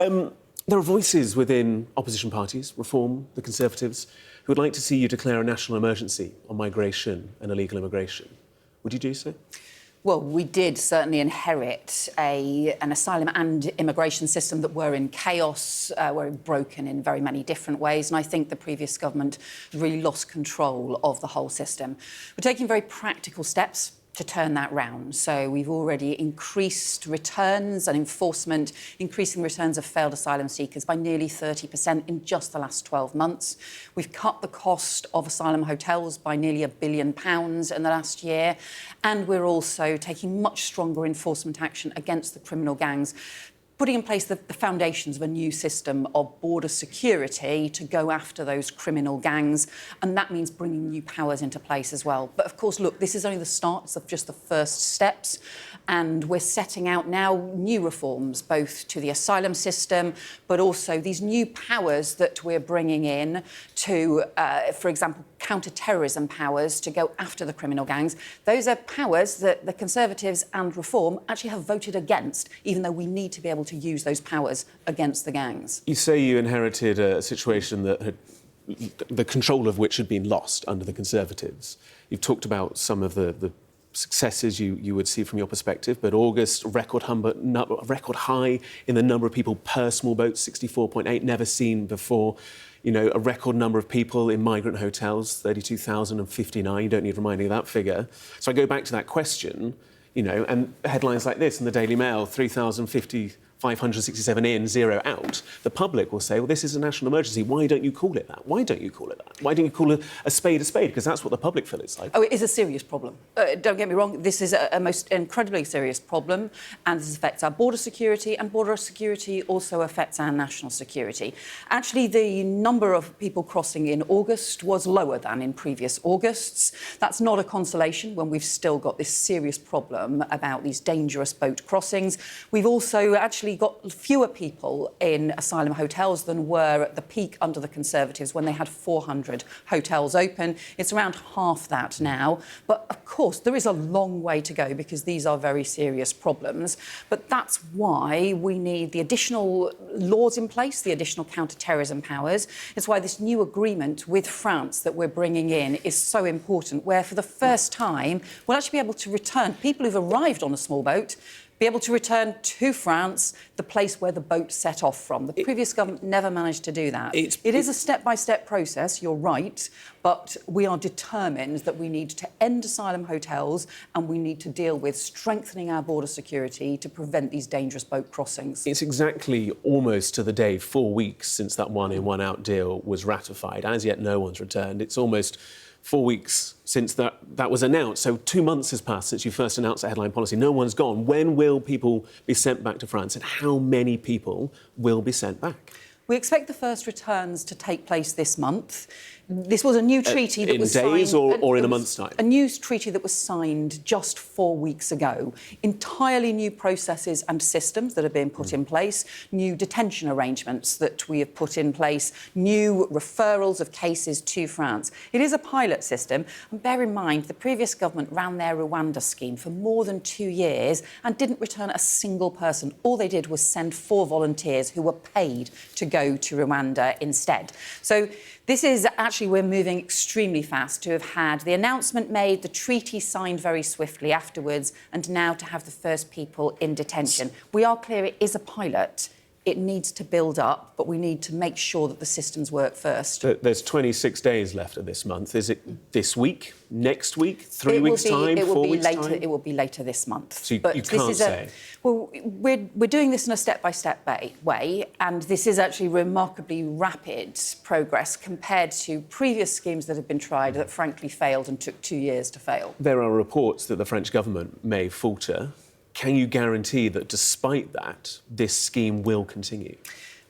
There are voices within opposition parties, Reform, the Conservatives, who would like to see you declare a national emergency on migration and illegal immigration. Would you do so? Well, we did certainly inherit an asylum and immigration system that were in chaos, were broken in very many different ways, and I think the previous government really lost control of the whole system. We're taking very practical steps to turn that round. So we've already increased returns and enforcement, increasing returns of failed asylum seekers by nearly 30% in just the last 12 months. We've cut the cost of asylum hotels by nearly £1 billion in the last year. And we're also taking much stronger enforcement action against the criminal gangs, putting in place the foundations of a new system of border security to go after those criminal gangs. And that means bringing new powers into place as well. But of course, look, this is only the start of just the first steps. And we're setting out now new reforms, both to the asylum system, but also these new powers that we're bringing in to, for example, counter-terrorism powers to go after the criminal gangs. Those are powers that the Conservatives and Reform actually have voted against, even though we need to be able to use those powers against the gangs. You say you inherited a situation that had the control of which had been lost under the Conservatives. You've talked about some of the successes you would see from your perspective, but August, record high in the number of people per small boat, 64.8, never seen before. You know, a record number of people in migrant hotels, 32,059. You don't need reminding of that figure. So I go back to that question, you know, and headlines like this in the Daily Mail, 567 in, 0 out. The public will say, well, this is a national emergency. Why don't you call it that? Why don't you call it that? Why don't you call a spade? Because that's what the public feel it's like. Oh, it is a serious problem. Don't get me wrong, this is a most incredibly serious problem, and this affects our border security, and border security also affects our national security. Actually, the number of people crossing in August was lower than in previous Augusts. That's not a consolation when we've still got this serious problem about these dangerous boat crossings. We've also actually got fewer people in asylum hotels than were at the peak under the Conservatives when they had 400 hotels open. It's around half that now. But of course, there is a long way to go because these are very serious problems. But that's why we need the additional laws in place, the additional counter-terrorism powers. It's why this new agreement with France that we're bringing in is so important, where for the first time, we'll actually be able to return people who've arrived on a small boat, be able to return to France, the place where the boat set off from. The previous government never managed to do that. It is a step-by-step process, you're right, but we are determined that we need to end asylum hotels and we need to deal with strengthening our border security to prevent these dangerous boat crossings. It's exactly almost to the day 4 weeks since that one-in, one-out deal was ratified. As yet, no one's returned. It's almost 4 weeks since that was announced. So 2 months has passed since you first announced that headline policy. No one's gone. When will people be sent back to France, and how many people will be sent back? We expect the first returns to take place this month. This was a new treaty that was signed... In days or in a month's time? A new treaty that was signed just 4 weeks ago. Entirely new processes and systems that have been put in place, new detention arrangements that we have put in place, new referrals of cases to France. It is a pilot system, and bear in mind, the previous government ran their Rwanda scheme for more than 2 years and didn't return a single person. All they did was send 4 volunteers who were paid to go to Rwanda instead. So this is actually, we're moving extremely fast to have had the announcement made, the treaty signed very swiftly afterwards, and now to have the first people in detention. We are clear it is a pilot. It needs to build up, but we need to make sure that the systems work first. There's 26 days left of this month. Is it this week, next week, 3 weeks' time, 4 weeks' time? It will be later this month. So you can't say? Well, we're doing this in a step-by-step way, and this is actually remarkably rapid progress compared to previous schemes that have been tried that frankly failed and took 2 years to fail. There are reports that the French government may falter. Can you guarantee that, despite that, this scheme will continue?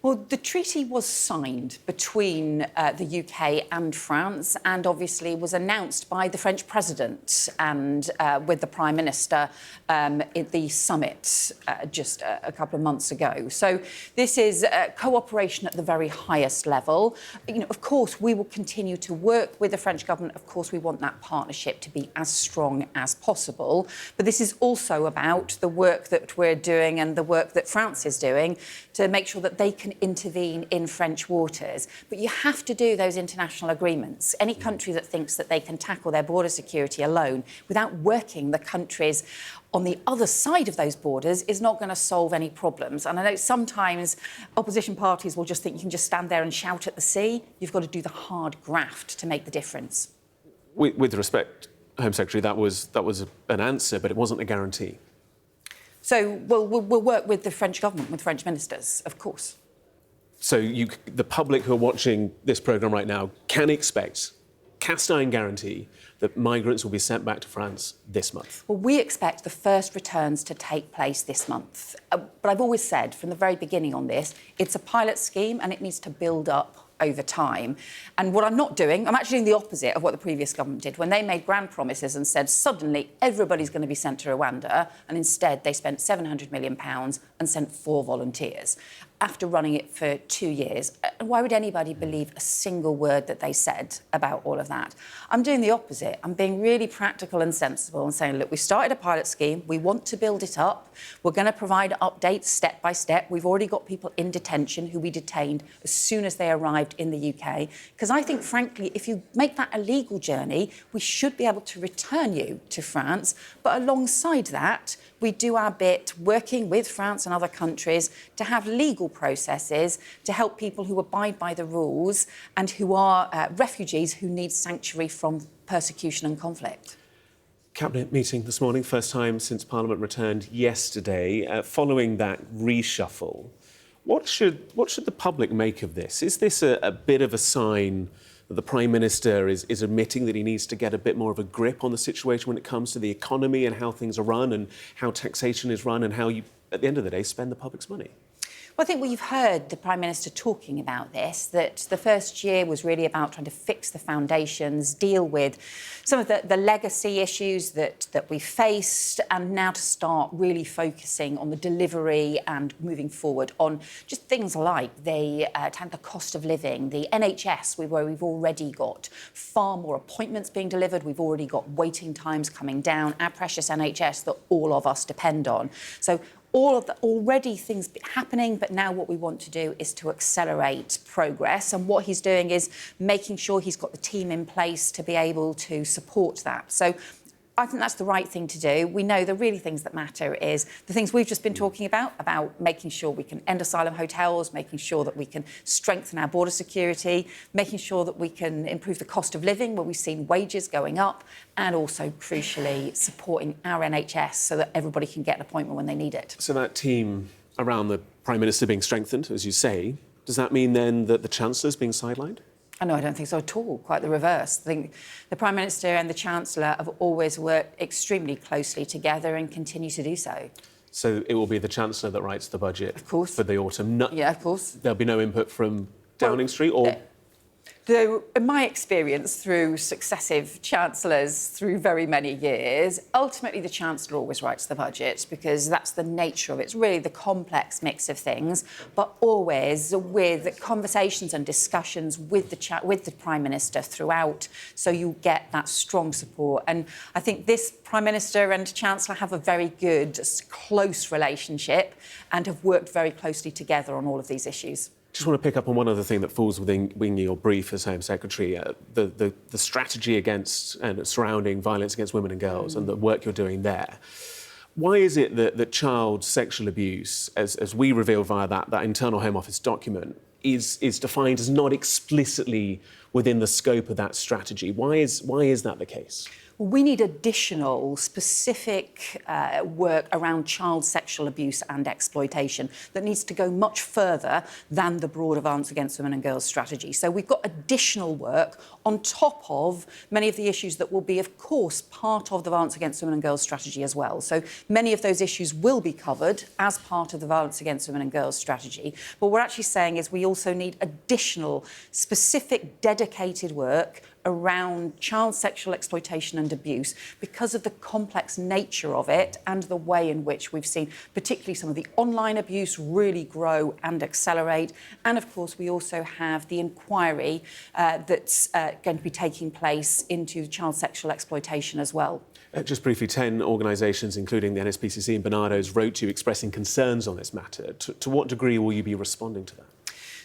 Well, the treaty was signed between the UK and France and obviously was announced by the French president and with the Prime Minister at the summit just a couple of months ago. So this is cooperation at the very highest level. You know, of course, we will continue to work with the French government. Of course, we want that partnership to be as strong as possible. But this is also about the work that we're doing and the work that France is doing to make sure that they can intervene in French waters. But you have to do those international agreements. Any country that thinks that they can tackle their border security alone without working the countries on the other side of those borders is not going to solve any problems. And I know sometimes opposition parties will just think you can just stand there and shout at the sea. You've got to do the hard graft to make the difference. With respect, Home Secretary, that was an answer, but it wasn't a guarantee. So we'll work with the French government, with French ministers, of course. So the public who are watching this programme right now can expect, cast iron guarantee, that migrants will be sent back to France this month? Well, we expect the first returns to take place this month. But I've always said from the very beginning on this, it's a pilot scheme and it needs to build up over time. And what I'm not doing, I'm actually doing the opposite of what the previous government did when they made grand promises and said suddenly everybody's going to be sent to Rwanda, and instead they spent £700 million and sent 4 volunteers after running it for 2 years. Why would anybody believe a single word that they said about all of that? I'm doing the opposite. I'm being really practical and sensible and saying, look, we started a pilot scheme. We want to build it up. We're going to provide updates step by step. We've already got people in detention who we detained as soon as they arrived in the UK. Because I think, frankly, if you make that a legal journey, we should be able to return you to France. But alongside that, we do our bit working with France and other countries to have legal processes to help people who abide by the rules and who are refugees who need sanctuary from persecution and conflict. Cabinet meeting this morning, first time since Parliament returned yesterday. Following that reshuffle, what should the public make of this? Is this a bit of a sign that the Prime Minister is admitting that he needs to get a bit more of a grip on the situation when it comes to the economy and how things are run and how taxation is run and how you, at the end of the day, spend the public's money? Well, I think we've heard the Prime Minister talking about this, that the first year was really about trying to fix the foundations, deal with some of the legacy issues that we faced, and now to start really focusing on the delivery and moving forward on just things like the cost of living, the NHS, where we've already got far more appointments being delivered, we've already got waiting times coming down, our precious NHS that all of us depend on. So all of the already things happening, but now what we want to do is to accelerate progress. And what he's doing is making sure he's got the team in place to be able to support that. So I think that's the right thing to do. We know the really things that matter is the things we've just been talking about making sure we can end asylum hotels, making sure that we can strengthen our border security, making sure that we can improve the cost of living where we've seen wages going up, and also, crucially, supporting our NHS so that everybody can get an appointment when they need it. So that team around the Prime Minister being strengthened, as you say, does that mean then that the Chancellor's being sidelined? No, I don't think so at all. Quite the reverse. I think the Prime Minister and the Chancellor have always worked extremely closely together and continue to do so. So it will be the Chancellor that writes the budget, of course, for the autumn? Yeah, of course. There'll be no input from Downing Street or... Though, in my experience, through successive chancellors through very many years, ultimately the Chancellor always writes the budget because that's the nature of it. It's really the complex mix of things, but always with conversations and discussions with the Prime Minister throughout, so you get that strong support. And I think this Prime Minister and Chancellor have a very good, close relationship and have worked very closely together on all of these issues. Just want to pick up on one other thing that falls within your brief as Home Secretary, the strategy against and surrounding violence against women and girls and the work you're doing there. Why is it that child sexual abuse, as we reveal via that internal Home Office document, is defined as not explicitly within the scope of that strategy? Why is that the case? We need additional specific work around child sexual abuse and exploitation that needs to go much further than the broader Violence Against Women and Girls strategy. So we've got additional work on top of many of the issues that will be, of course, part of the Violence Against Women and Girls strategy as well. So many of those issues will be covered as part of the Violence Against Women and Girls strategy. But what we're actually saying is we also need additional, specific, dedicated work around child sexual exploitation and abuse because of the complex nature of it and the way in which we've seen particularly some of the online abuse really grow and accelerate. And of course we also have the inquiry that's going to be taking place into child sexual exploitation as well. Just briefly, 10 organisations, including the NSPCC and Barnardo's, wrote to you expressing concerns on this matter. To what degree will you be responding to that?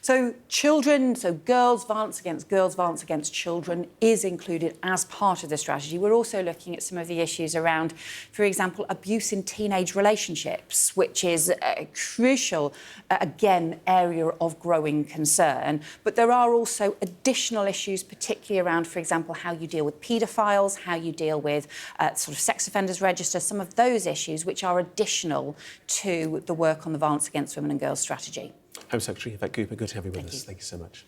So children, so violence against children is included as part of the strategy. We're also looking at some of the issues around, for example, abuse in teenage relationships, which is a crucial, again, area of growing concern. But there are also additional issues, particularly around, for example, how you deal with paedophiles, how you deal with sort of sex offenders register, some of those issues which are additional to the work on the Violence Against Women and Girls strategy. Home Secretary Yvette Cooper, good to have you with us. Thank you so much.